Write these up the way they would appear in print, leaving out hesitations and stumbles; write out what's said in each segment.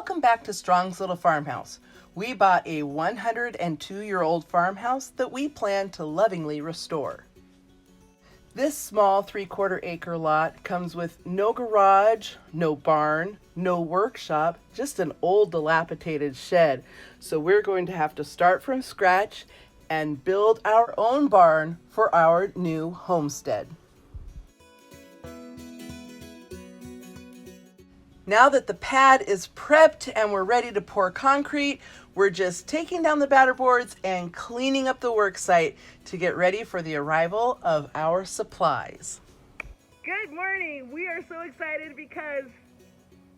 Welcome back to Strong's Little Farmhouse. We bought a 102-year-old farmhouse that we plan to lovingly restore. This small 3/4 acre lot comes with no garage, no barn, no workshop, just an old dilapidated shed. So we're going to have to start from scratch and build our own barn for our new homestead. Now that the pad is prepped and we're ready to pour concrete, we're just taking down the batter boards and cleaning up the work site to get ready for the arrival of our supplies. Good morning. We are so excited because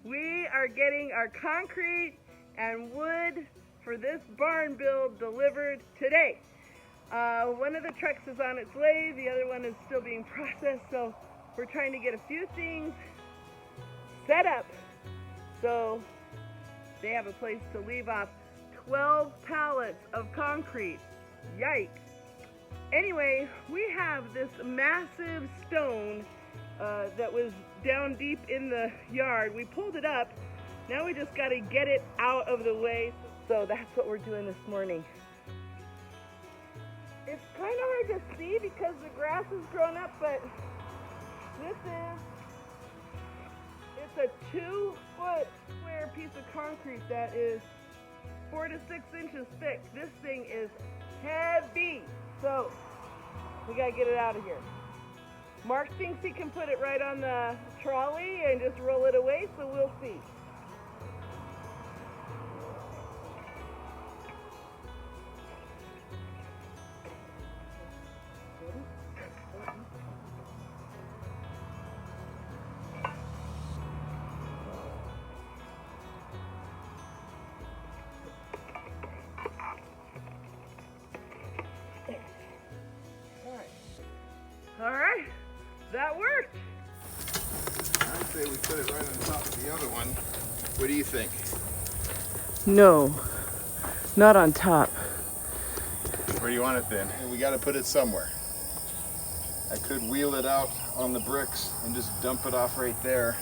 we are getting our concrete and wood for this barn build delivered today. One of the trucks is on its way, the other one is still being processed, so we're trying to get a few things set up so they have a place to leave off 12 pallets of concrete. Yikes. Anyway, we have this massive stone that was down deep in the yard. We pulled it up. Now we just got to get it out of the way. So that's what we're doing this morning. It's kind of hard to see because the grass has grown up, but it's a 2-foot square piece of concrete that is 4 to 6 inches thick. This thing is heavy, so we gotta get it out of here. Mark thinks he can put it right on the trolley and just roll it away, so we'll see. All right, that worked. I'd say we put it right on top of the other one. What do you think? No, not on top. Where do you want it then? We got to put it somewhere. I could wheel it out on the bricks and just dump it off right there.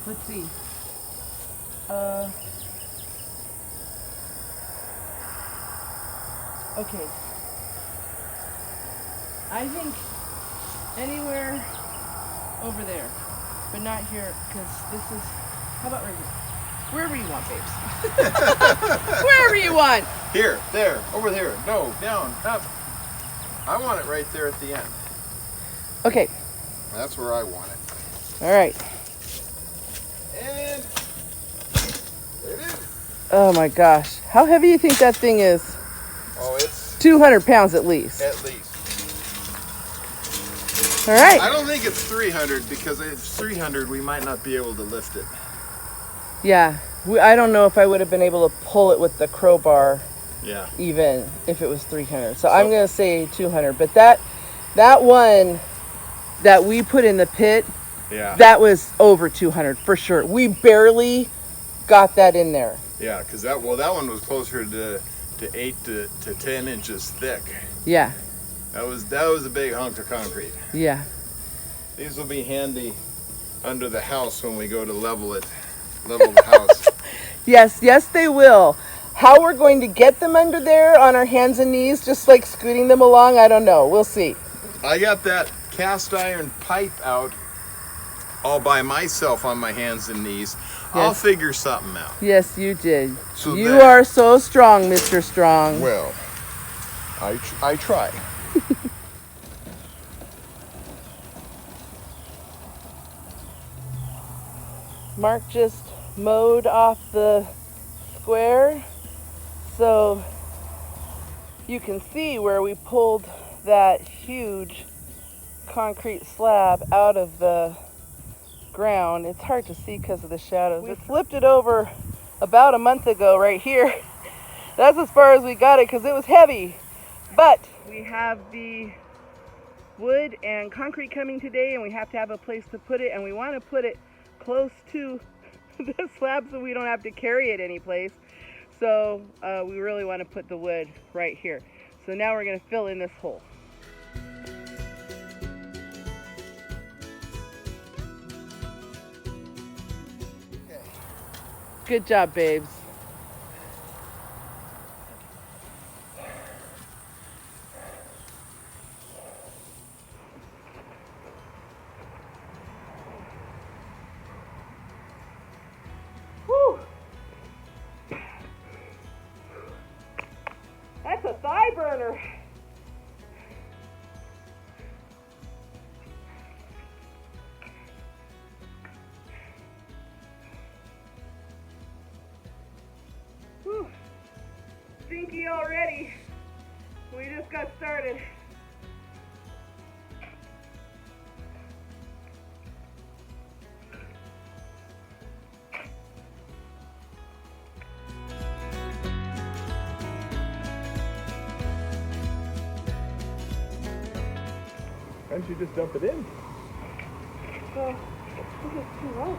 Let's see. Okay. I think anywhere over there, but not here, because this is, how about right here? Wherever you want, babes. Wherever you want. Here, there, over there. No, down, up. I want it right there at the end. Okay. That's where I want it. All right. And there it is. Oh my gosh. How heavy do you think that thing is? Oh, it's 200 pounds at least. at least. All right. I don't think it's 300 because if it's 300, we might not be able to lift it. Yeah. I don't know if I would have been able to pull it with the crowbar. Yeah. Even if it was 300. So I'm going to say 200. But that one that we put in the pit, Yeah. that was over 200 for sure. We barely got that in there. Yeah, because that one was closer to 8 to 10 inches thick. Yeah. That was a big hunk of concrete. Yeah. These will be handy under the house when we go to level the house. Yes, they will. How we're going to get them under there on our hands and knees, just like scooting them along, I don't know. We'll see. I got that cast iron pipe out all by myself on my hands and knees. Yes. I'll figure something out. Yes, you did. So you are so strong, Mr. Strong. Well, I try. Mark just mowed off the square, so you can see where we pulled that huge concrete slab out of the ground. It's hard to see because of the shadows. We flipped it over about a month ago right here. That's as far as we got it because it was heavy. But we have the wood and concrete coming today, and we have to have a place to put it, and we want to put it close to the slab so we don't have to carry it anyplace. So we really want to put the wood right here. So now we're going to fill in this hole. Good job, babes. Whew. That's a thigh burner. Whew. Stinky already. We just got started. Why don't you just dump it in? So, this is too low.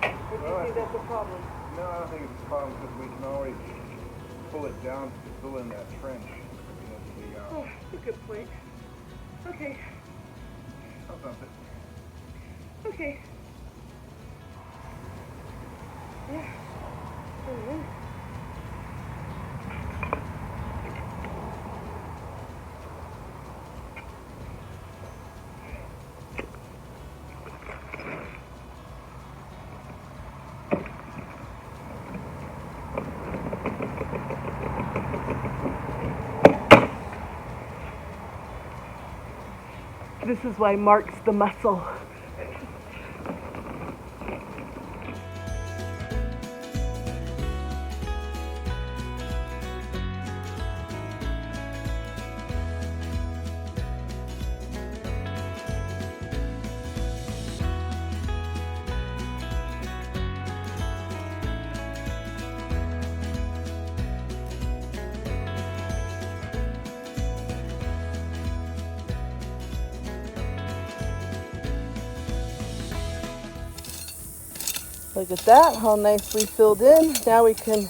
Or do you think that's a problem? No, I don't think it's a problem because we can always pull it down to fill in that trench. Oh, that's a good point. Okay. I'll dump it. Okay. Yeah. Mhm. This is why Mark's the muscle. Look at that, how nicely filled in. Now we can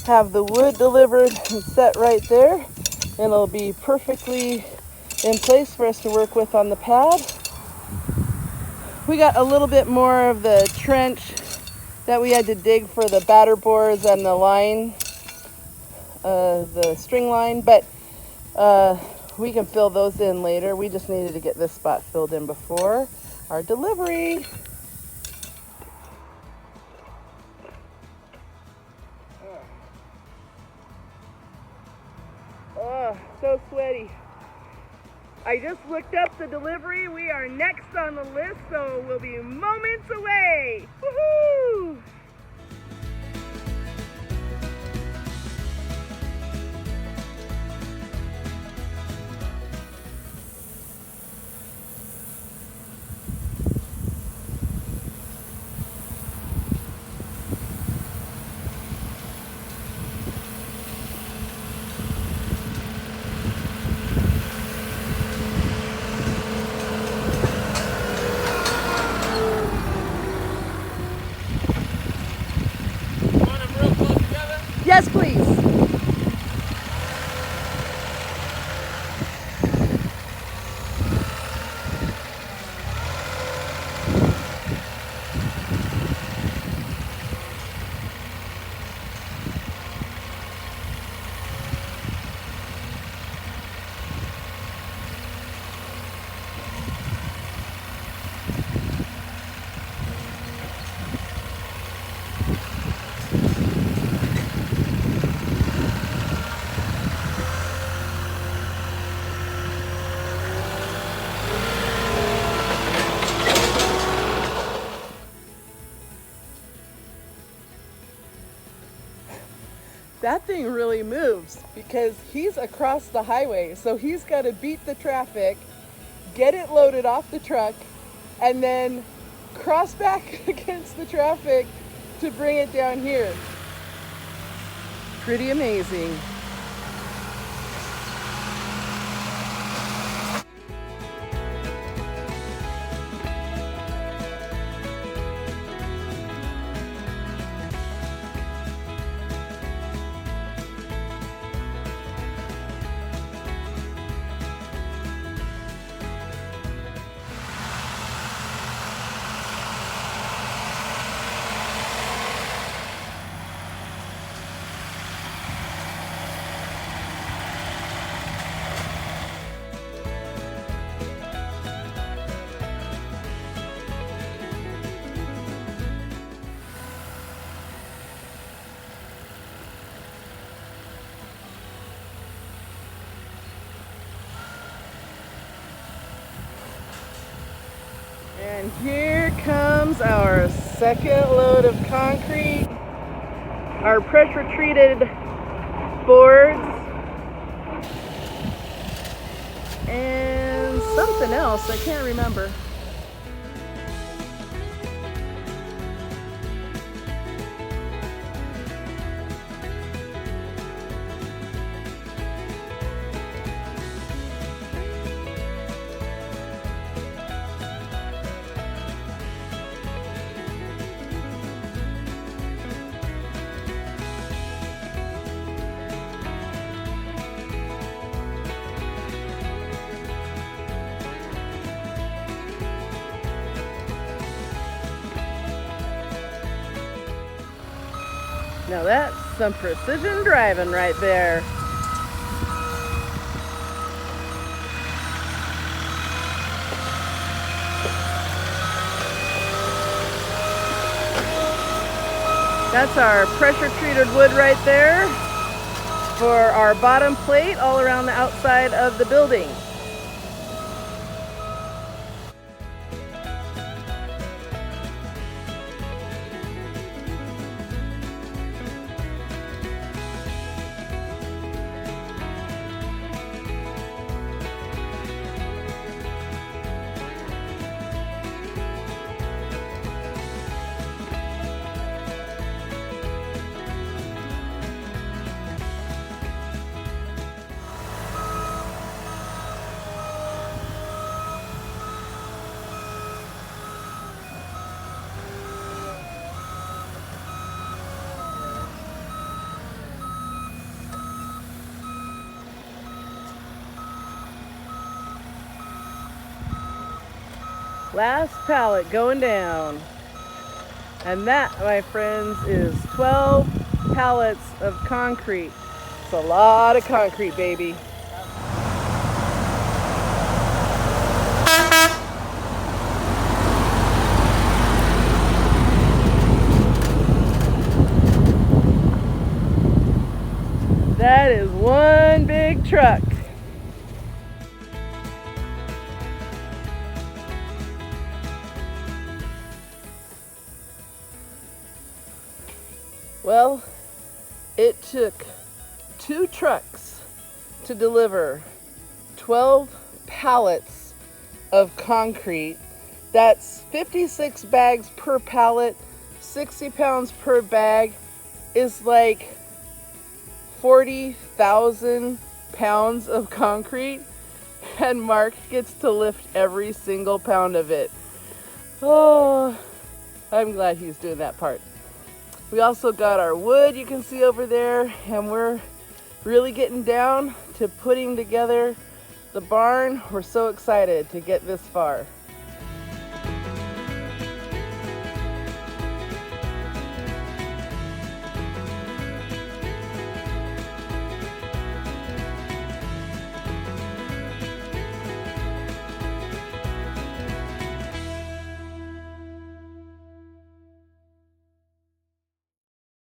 have the wood delivered and set right there, and it'll be perfectly in place for us to work with on the pad. We got a little bit more of the trench that we had to dig for the batter boards and the line, the string line, but we can fill those in later. We just needed to get this spot filled in before our delivery. Oh, so sweaty. I just looked up the delivery. We are next on the list, so we'll be moments away. Woohoo! Yes, please. That thing really moves because he's across the highway, so he's got to beat the traffic, get it loaded off the truck, and then cross back against the traffic to bring it down here. Pretty amazing. And here comes our second load of concrete, our pressure treated boards, and something else, I can't remember. Now that's some precision driving right there. That's our pressure treated wood right there for our bottom plate all around the outside of the building. Last pallet going down. And that, my friends, is 12 pallets of concrete. It's a lot of concrete, baby. That is one big truck. Well, it took 2 trucks to deliver 12 pallets of concrete. That's 56 bags per pallet, 60 pounds per bag, is like 40,000 pounds of concrete, and Mark gets to lift every single pound of it. Oh, I'm glad he's doing that part. We also got our wood you can see over there, and we're really getting down to putting together the barn. We're so excited to get this far.